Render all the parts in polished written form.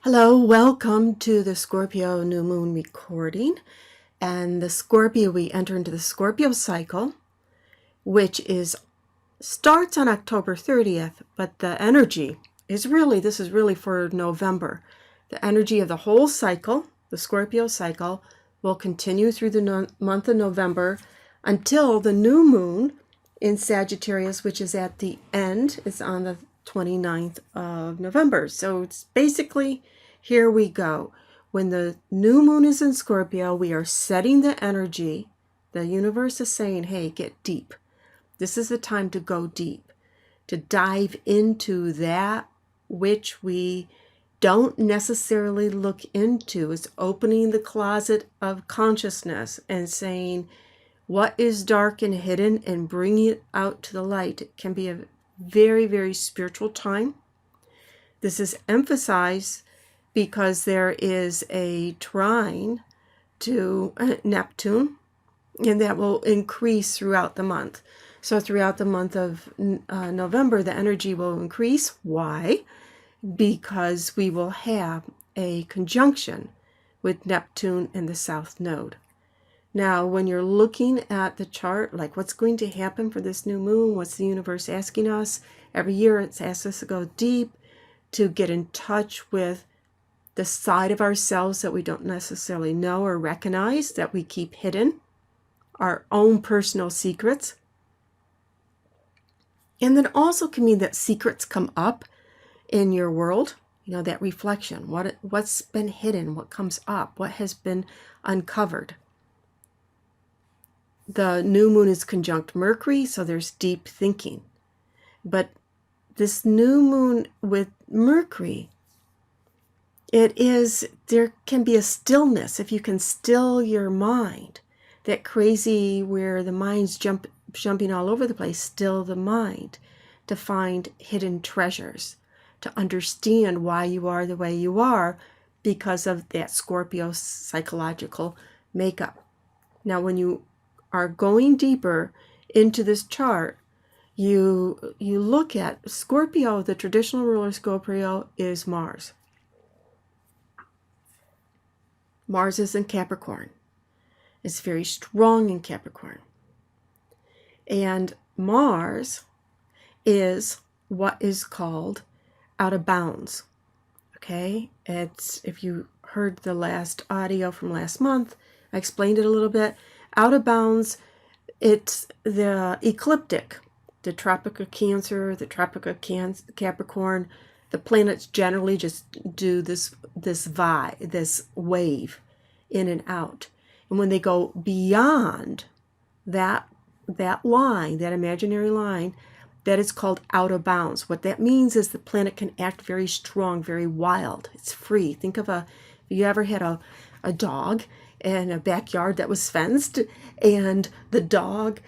Hello, welcome to the Scorpio new moon recording. And the Scorpio, we enter into the Scorpio cycle, which starts on October 30th, but the energy is this is really for November. The energy of the whole cycle, the Scorpio cycle, will continue through the month of November until the new moon in Sagittarius, which is at the end. It's on the 29th of November. So it's basically, here we go. When the new moon is in Scorpio, we are setting the energy. The universe is saying, hey, get deep. This is the time to go deep, to dive into that which we don't necessarily look into. It's opening the closet of consciousness and saying, what is dark and hidden, and bringing it out to the light. It can be a very, very spiritual time. This is emphasized because there is a trine to Neptune, and that will increase throughout the month. So throughout the month of November, the energy will increase. Why? Because we will have a conjunction with Neptune in the South Node. Now, when you're looking at the chart, like what's going to happen for this new moon, what's the universe asking us? Every year it asks us to go deep, to get in touch with the side of ourselves that we don't necessarily know or recognize, that we keep hidden, our own personal secrets. And then also can mean that secrets come up in your world, that reflection, what's been hidden, what comes up, what has been uncovered. The new moon is conjunct Mercury, so there's deep thinking. But this new moon with Mercury, there can be a stillness. If you can still your mind, that crazy where the mind's jumping all over the place, still the mind, to find hidden treasures, to understand why you are the way you are because of that Scorpio psychological makeup. Now, when you are going deeper into this chart, you look at Scorpio. The traditional ruler of Scorpio is Mars. Mars is in Capricorn. It's very strong in Capricorn. And Mars is what is called out of bounds. Okay? If you heard the last audio from last month, I explained it a little bit. Out of bounds, it's the ecliptic, the Tropic of Cancer, the Tropic of Capricorn. The planets generally just do this wave in and out. And when they go beyond that line, that imaginary line, that is called out of bounds. What that means is the planet can act very strong, very wild. It's free. Think of if you ever had a dog in a backyard that was fenced, and the dog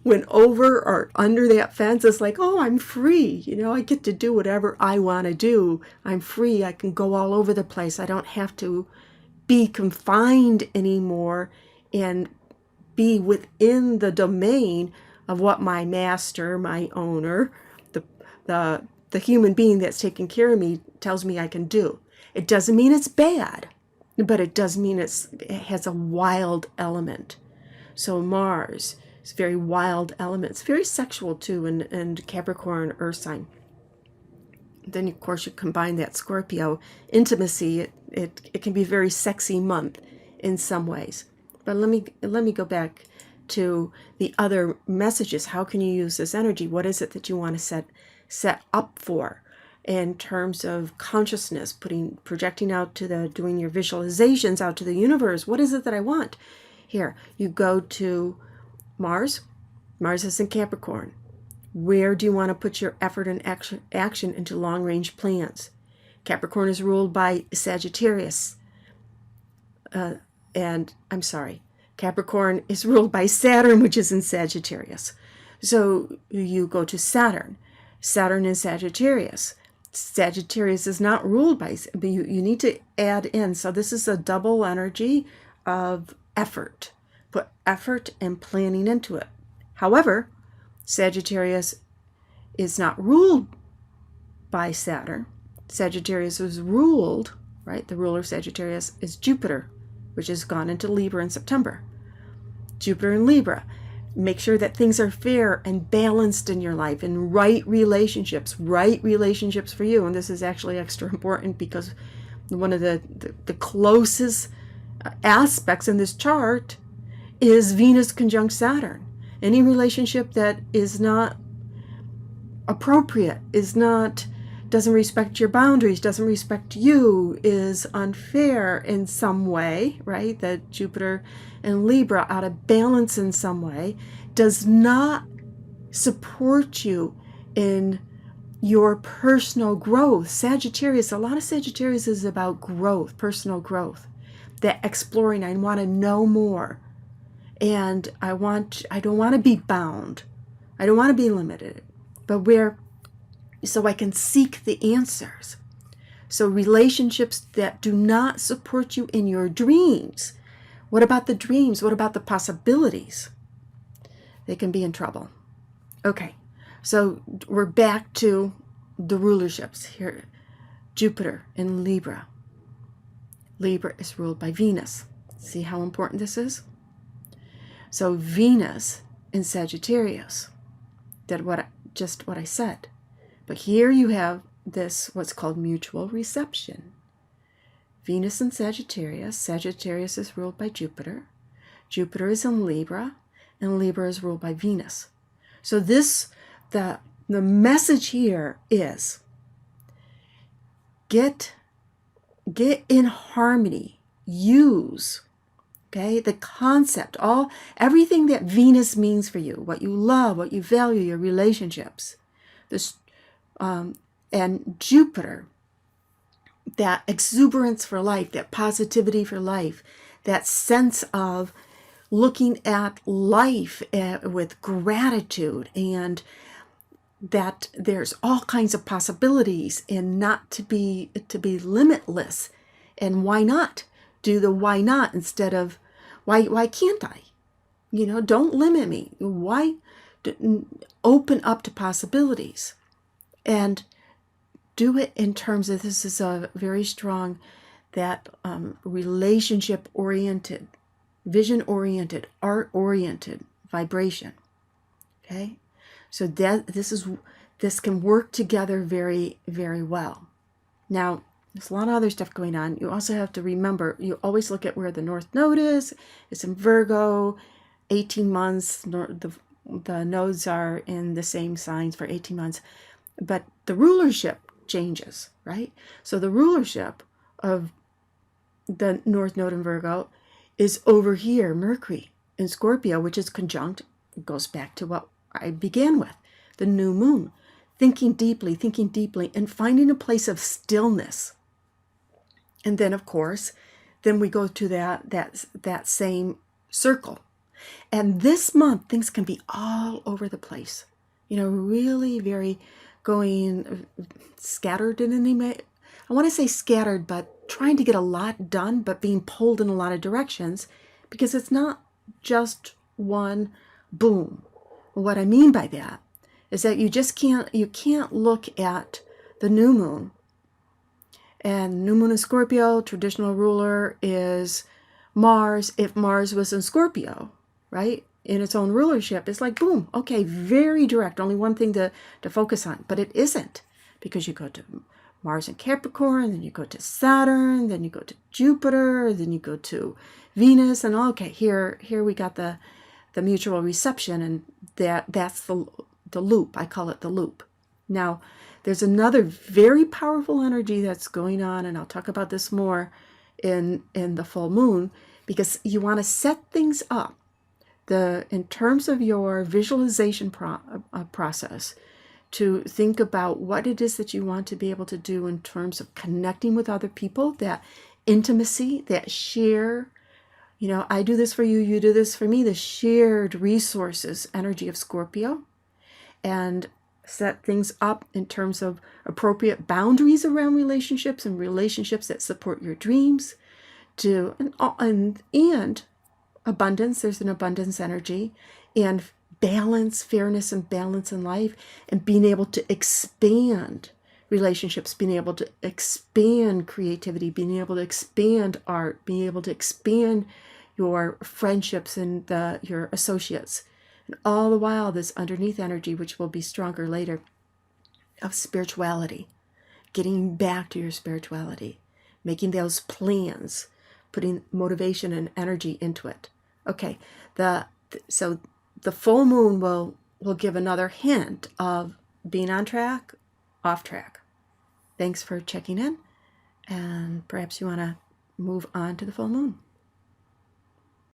went over or under that fence. It's like, oh, I'm free. I get to do whatever I want to do. I'm free. I can go all over the place. I don't have to be confined anymore and be within the domain of what my master, my owner, the human being that's taking care of me tells me I can do. It doesn't mean it's bad, but it does mean it has a wild element. So Mars is very wild element. It's very sexual too, and Capricorn Earth sign. Then of course you combine that Scorpio intimacy. It can be a very sexy month in some ways. But let me go back to the other messages. How can you use this energy? What is it that you want to set up for in terms of consciousness, projecting out to doing your visualizations out to the universe? What is it that I want? Here, you go to Mars. Mars is in Capricorn. Where do you want to put your effort and action into long-range plans? Capricorn is ruled by Sagittarius. Capricorn is ruled by Saturn, which is in Sagittarius. So you go to Saturn. Saturn is Sagittarius. Sagittarius is not ruled by, but you need to add in. So this is a double energy of effort. Put effort and planning into it. However, Sagittarius is not ruled by Saturn. Sagittarius is ruled right? The ruler of Sagittarius is Jupiter, which has gone into Libra in September. Jupiter in Libra. Make sure that things are fair and balanced in your life, and right relationships for you. And this is actually extra important because one of the closest aspects in this chart is Venus conjunct Saturn. Any relationship that is not appropriate, doesn't respect your boundaries, doesn't respect you, is unfair in some way, right? That Jupiter and Libra out of balance in some way, does not support you in your personal growth. Sagittarius, a lot of Sagittarius is about growth, personal growth, that exploring. I want to know more, and I don't want to be bound. I don't want to be limited, but so I can seek the answers. So relationships that do not support you in your dreams. What about the dreams? What about the possibilities? They can be in trouble. Okay, so we're back to the rulerships here. Jupiter in Libra. Libra is ruled by Venus. See how important this is? So Venus in Sagittarius did just what I said. But here you have this, what's called mutual reception. Venus in Sagittarius. Sagittarius is ruled by Jupiter. Jupiter is in Libra, and Libra is ruled by Venus. So the message here is get in harmony. Use, okay, the concept, everything that Venus means for you, what you love, what you value, your relationships. And Jupiter, that exuberance for life, that positivity for life, that sense of looking at life with gratitude, and that there's all kinds of possibilities, and not to be limitless. And why not? Do the why not instead of why can't I? Don't limit me. Why? Open up to possibilities. And do it in terms of, this is a very strong, that relationship-oriented, vision-oriented, art-oriented vibration. Okay? So this can work together very, very well. Now, there's a lot of other stuff going on. You also have to remember, you always look at where the North Node is. It's in Virgo, 18 months. The nodes are in the same signs for 18 months. But the rulership changes, right? So the rulership of the North Node in Virgo is over here, Mercury in Scorpio, which is conjunct. It goes back to what I began with, the new moon. Thinking deeply, and finding a place of stillness. And then, of course, we go to that same circle. And this month, things can be all over the place. Really very going scattered in any way. I want to say scattered, but trying to get a lot done, but being pulled in a lot of directions, because it's not just one boom. What I mean by that is that you can't look at the new moon. And new moon in Scorpio, traditional ruler is Mars. If Mars was in Scorpio, right, in its own rulership, it's like, boom, okay, very direct, only one thing to focus on. But it isn't, because you go to Mars in Capricorn, then you go to Saturn, then you go to Jupiter, then you go to Venus, and okay, here we got the mutual reception, and that's the loop. I call it the loop. Now, there's another very powerful energy that's going on, and I'll talk about this more in the full moon, because you want to set things up in terms of your visualization process, to think about what it is that you want to be able to do in terms of connecting with other people, that intimacy, that share, I do this for you, you do this for me, the shared resources energy of Scorpio, and set things up in terms of appropriate boundaries around relationships, and relationships that support your dreams, and abundance. There's an abundance energy, and balance, fairness and balance in life, and being able to expand relationships, being able to expand creativity, being able to expand art, being able to expand your friendships and your associates. And all the while, this underneath energy, which will be stronger later, of spirituality, getting back to your spirituality, making those plans, putting motivation and energy into it. Okay, so the full moon will give another hint of being on track, off track. Thanks for checking in, and perhaps you want to move on to the full moon.